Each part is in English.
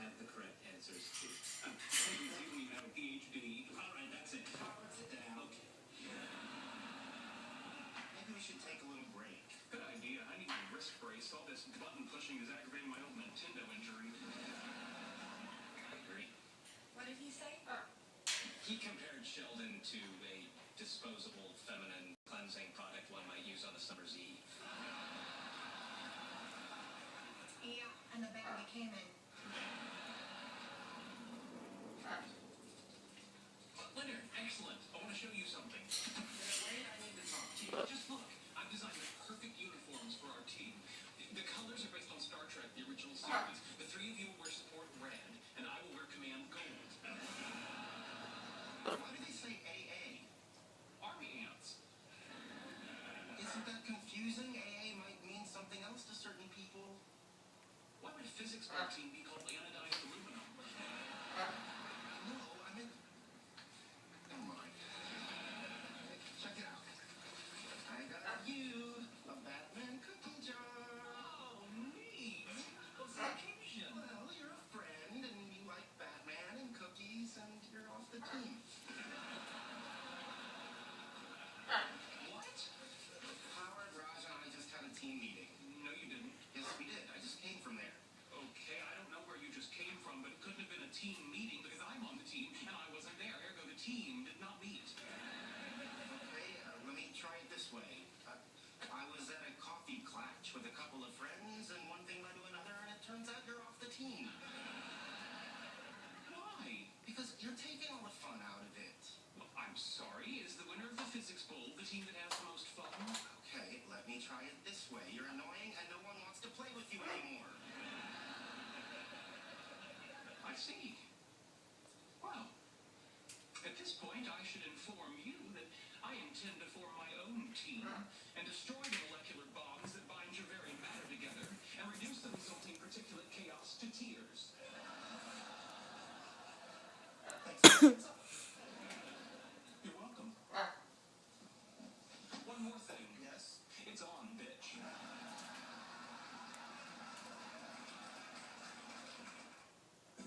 have the correct answers too. You don't even have a PhD. All right, that's it. Sit down. Okay. Maybe we should take a little break. Good idea. I need my wrist brace. All this button pushing is aggravating my old Nintendo injury. I agree. What did he say? He compared Sheldon to a disposable feminine cleansing product one might use on a summer's eve. Yeah, and the bag he came in. Leonard, excellent. I want to show you something. Wait, I need to talk to you. Just look. I've designed the perfect uniforms for our team. The colors are based on Star Trek, the original series. The three of you will wear support red, and I will wear command gold. Why do they say AA? Army ants. Isn't that confusing? AA might mean something else to certain people. Why would a physics protein be called anodized aluminum? No, I mean... Never mind. Check it out. I got you a Batman cookie jar. Oh, neat. What's the occasion? Well, you're a friend, and you like Batman and cookies, and you're off the team. What? Howard, Raj, and I just had a team meeting. No, you didn't. Yes, we did. I just came from there. Okay, I don't know where you just came from, but it couldn't have been a team meeting because I'm on the team and I wasn't there. Ergo, the team did not meet. Okay, let me try it this way. I was at a coffee clutch with a couple of friends, and one thing led to another, and it turns out you're off the team. Why? Because you're taking all the fun out of it. Well, I'm sorry. Is the winner of the physics bowl the team that has the most fun? Okay, let me try it this way. You're annoying, and no one wants to play with you anymore. I see. Well, at this point, I should inform you that I intend to form my own team and destroy the molecular bonds that bind your very matter together and reduce the resulting particulate chaos to tears. Thanks. You're welcome. One more thing. Yes? It's on, bitch.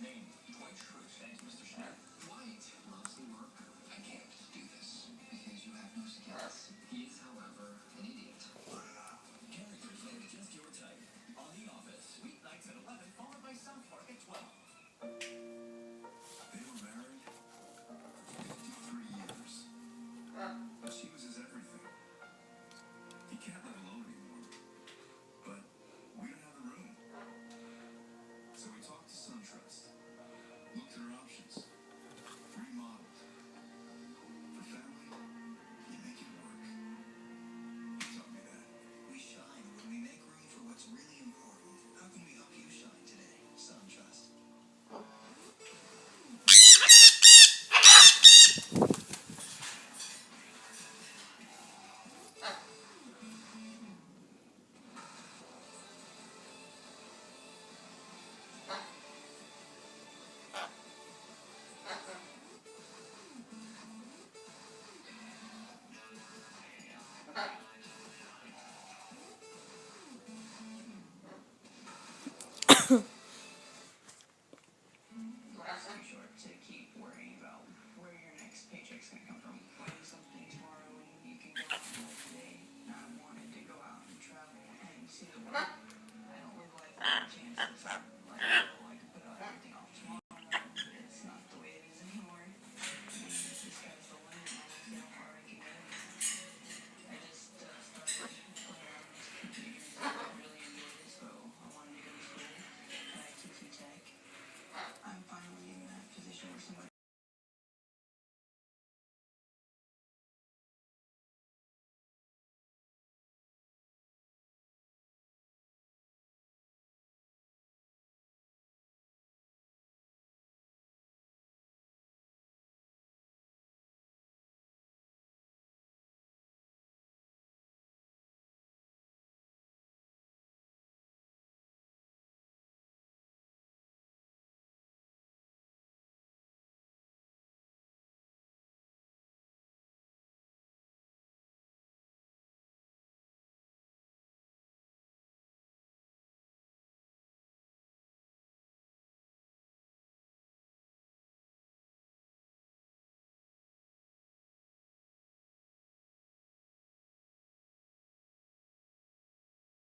Name, Dwight Schrute. Thank you, Mr. Schneider. Dwight loves the work. I can't do this because you have no skills. He is, however, an idiot. Characters that are just your type. On The Office, weeknights at 11, followed by South Park at 12. They were married 53 years. But she was his everything. He can't live alone anymore. But we don't have the room. So we talked to SunTrust. Looked at our options. Remodeled. For family, you make it work. He taught me that. We shine when we make room for what's really important. How can we help you shine today? SunTrust. Life's too short to keep worrying about where your next paycheck's gonna come from. Find something tomorrow and you can go out and live today. I wanted to go out and travel and see the world. I don't live life with chances. Life